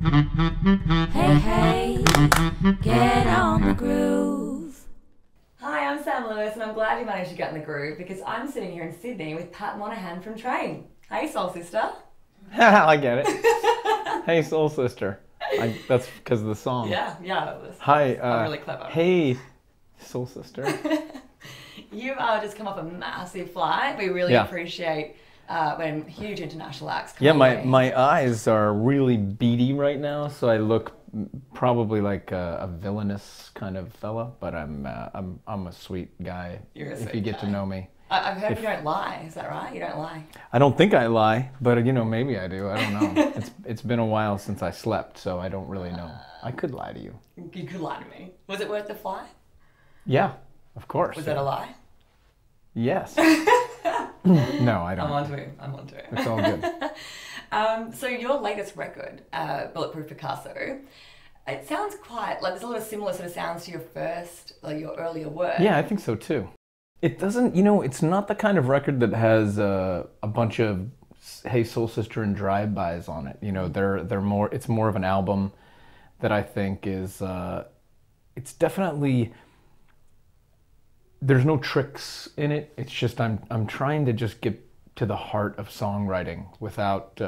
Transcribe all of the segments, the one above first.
Hey, hey, get on the groove. Hi, I'm Sam Lewis, and I'm glad you managed to get in the groove because I'm sitting here in Sydney with Pat Monahan from Train. Hey, Soul Sister. I get it. Hey, Soul Sister. That's because of the song. Yeah, Hi. I'm really clever. Hey, Soul Sister. You've just come off a massive flight. We really Yeah. appreciate when huge international acts come Yeah, our my way. my eyes are really beady right now, so I look probably like a villainous kind of fella. But I'm a sweet guy. You're a if sweet you get to guy. know me. I've heard you don't lie. Is that right? You don't lie. I don't think I lie, but maybe I do. I don't know. It's been a while since I slept, so I don't really know. I could lie to you. You could lie to me. Was it worth the flight? Yeah, of course. Was that a lie? Yes. No, I I'm don't. onto it. I'm onto it. It's all good. So your latest record, Bulletproof Picasso, it sounds quite like there's a lot of similar sort of sounds to your first, like your earlier work. Yeah, I think so too. It doesn't, it's not the kind of record that has a bunch of Hey Soul Sister and drive-bys on it. They're more. It's more of an album that I think is. It's definitely. There's no tricks in it. It's just I'm trying to just get to the heart of songwriting without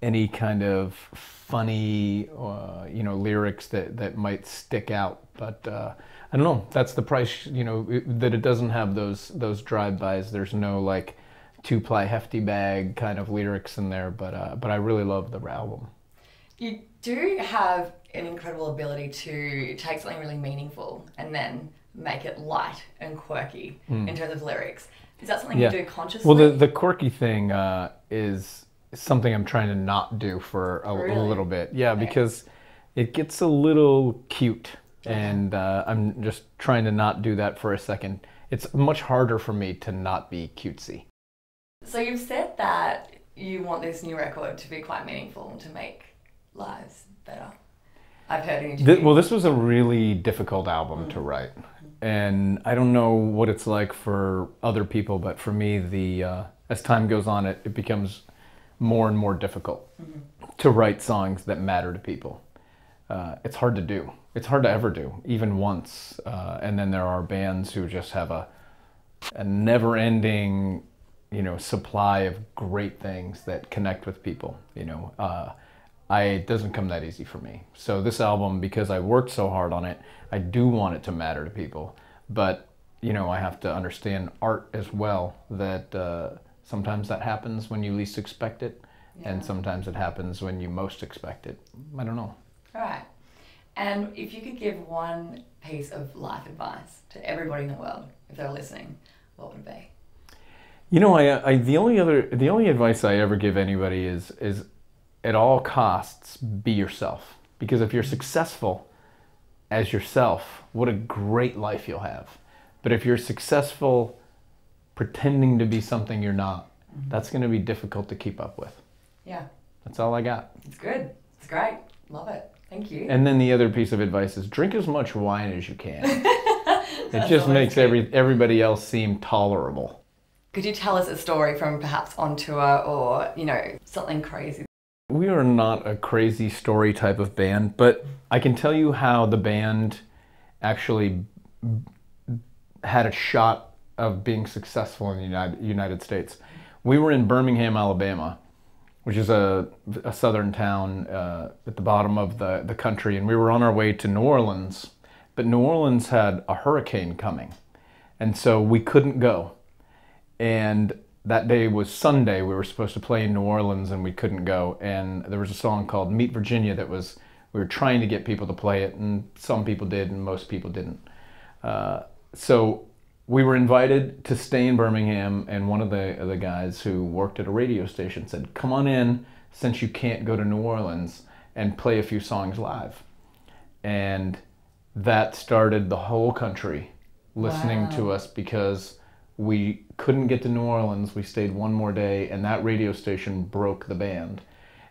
any kind of funny lyrics that might stick out. But I don't know. That's the price. That it doesn't have those drive-bys. There's no like two-ply hefty bag kind of lyrics in there. But I really love the album. You do have an incredible ability to take something really meaningful and then make it light and quirky in terms of lyrics. Is that something you do consciously? Well, the quirky thing is something I'm trying to not do for a Really? little bit. Yeah, because it gets a little cute, and I'm just trying to not do that for a second. It's much harder for me to not be cutesy. So you've said that you want this new record to be quite meaningful, to make lives better. I've heard an interview. Well, this was a really difficult album to write, and I don't know what it's like for other people, but for me, as time goes on, it becomes more and more difficult to write songs that matter to people. It's hard to do. It's hard to ever do, even once. And then there are bands who just have a never-ending, supply of great things that connect with people. It doesn't come that easy for me. So this album, because I worked so hard on it, I do want it to matter to people. But, I have to understand art as well, that sometimes that happens when you least expect it, and sometimes it happens when you most expect it. I don't know. All right. And if you could give one piece of life advice to everybody in the world, if they're listening, what would it be? The only advice I ever give anybody is at all costs, be yourself. Because if you're successful as yourself, what a great life you'll have. But if you're successful pretending to be something you're not, that's going to be difficult to keep up with. Yeah. That's all I got. It's good. It's great. Love it. Thank you. And then the other piece of advice is drink as much wine as you can. It just always makes good. everybody else seem tolerable. Could you tell us a story from perhaps on tour or, something crazy? We are not a crazy story type of band, but I can tell you how the band actually had a shot of being successful in the United States. We were in Birmingham, Alabama, which is a southern town at the bottom of the country, and we were on our way to New Orleans, but New Orleans had a hurricane coming, and so we couldn't go. And that day was Sunday. We were supposed to play in New Orleans and we couldn't go. And there was a song called Meet Virginia we were trying to get people to play it, and some people did and most people didn't. So we were invited to stay in Birmingham, and one of the guys who worked at a radio station said, come on in since you can't go to New Orleans and play a few songs live. And that started the whole country listening to us because we couldn't get to New Orleans. We stayed one more day, and that radio station broke the band.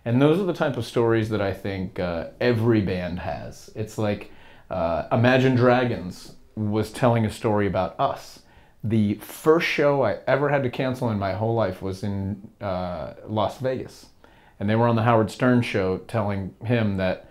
And those are the type of stories that I think every band has. It's like Imagine Dragons was telling a story about us. The first show I ever had to cancel in my whole life was in Las Vegas. And they were on the Howard Stern show telling him that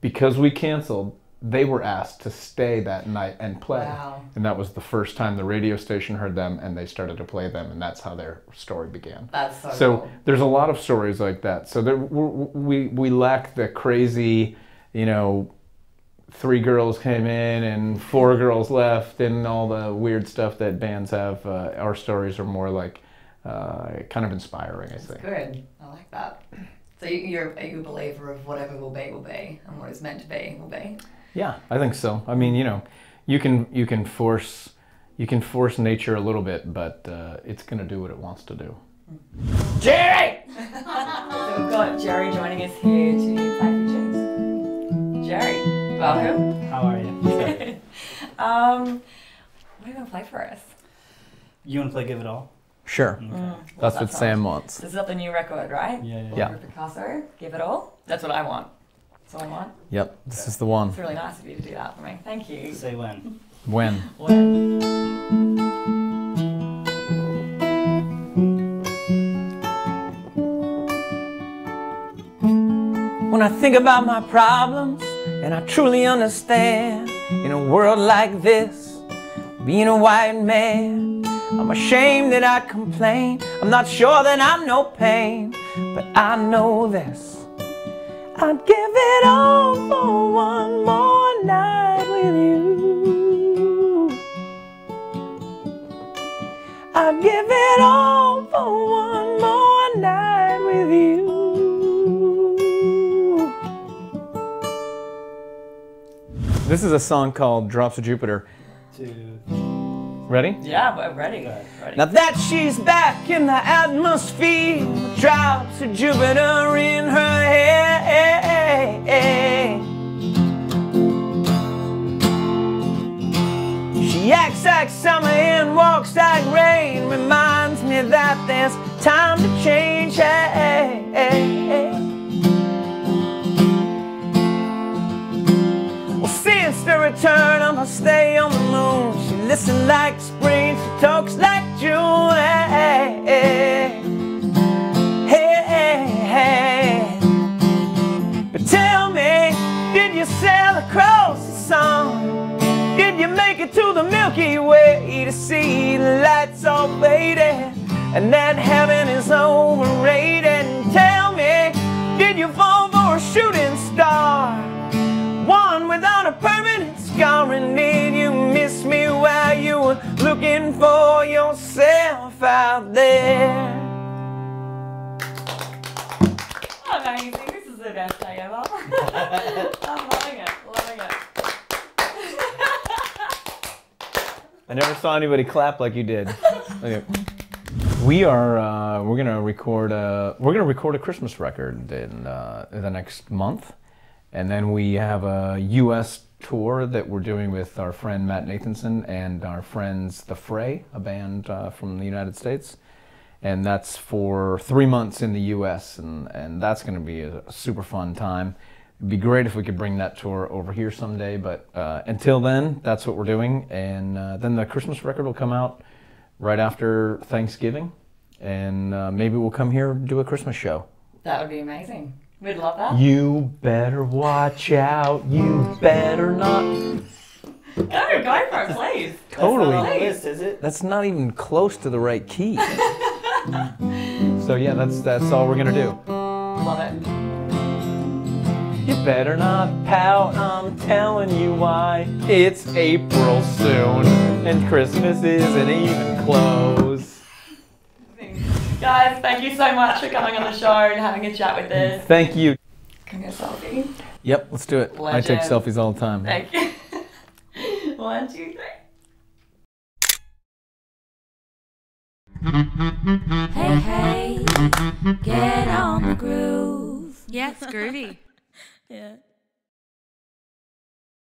because we canceled, they were asked to stay that night and play. Wow. And that was the first time the radio station heard them, and they started to play them, and that's how their story began. That's so cool. There's a lot of stories like that. So we lack the crazy, 3 girls came in and 4 girls left and all the weird stuff that bands have. Our stories are more like kind of inspiring, I think. Good. I like that. So you're a believer of whatever will be, and what is meant to be, will be. Yeah, I think so. I mean, you can force nature a little bit, but it's gonna do what it wants to do. Jerry! So we've got Jerry joining us here to play a few tunes. Jerry, welcome. How are you? What are you gonna play for us? You want to play Give It All? Sure. That's what Sam wants. This is up the new record, right? Yeah. Picasso, Give It All. That's what I want. That's what I want. Yep, this is the one. It's really nice of you to do that for me. Thank you. Say when. When? When I think about my problems, and I truly understand, in a world like this, being a white man, I'm ashamed that I complain. I'm not sure that I'm no pain, but I know this. I'd give it all for one more night with you. I'd give it all for one more night with you. This is a song called Drops of Jupiter. 2. Ready? Yeah, we're ready. Now that she's back in the atmosphere, drops of Jupiter in her hair. She acts like summer and walks like rain, reminds me that there's time to change. Well, since the return of her stay on the moon, she listens like spring, she talks like June. But tell me, did you sail across the sun? Did you make it to the Milky Way to see the lights all faded and that heaven is overrated? Tell me, did you fall for a shooting star, one without a permanent scar? And did you miss me while you were looking for yourself out there? Amazing. This is the best day ever. I'm loving it. I never saw anybody clap like you did. Okay. We're gonna record a Christmas record in the next month, and then we have a U.S. tour that we're doing with our friend Matt Nathanson and our friends The Fray, a band from the United States, and that's for 3 months in the U.S. and that's going to be a super fun time. It'd be great if we could bring that tour over here someday, but until then, that's what we're doing. And then the Christmas record will come out right after Thanksgiving, and maybe we'll come here and do a Christmas show. That would be amazing. We'd love that. You better watch out. You better not. Go for it, please. Totally. That's not on the list, is it? That's not even close to the right key. So yeah, that's all we're gonna do. Love it. You better not pout, I'm telling you why. It's April soon, and Christmas isn't even close. Guys, thank you so much for coming on the show and having a chat with us. Thank you. Can we get a selfie? Yep, let's do it. I take Legend. selfies all the time. Thank you. 1, 2, 3. Hey, hey, get on the groove. Yeah, it's groovy. Yeah.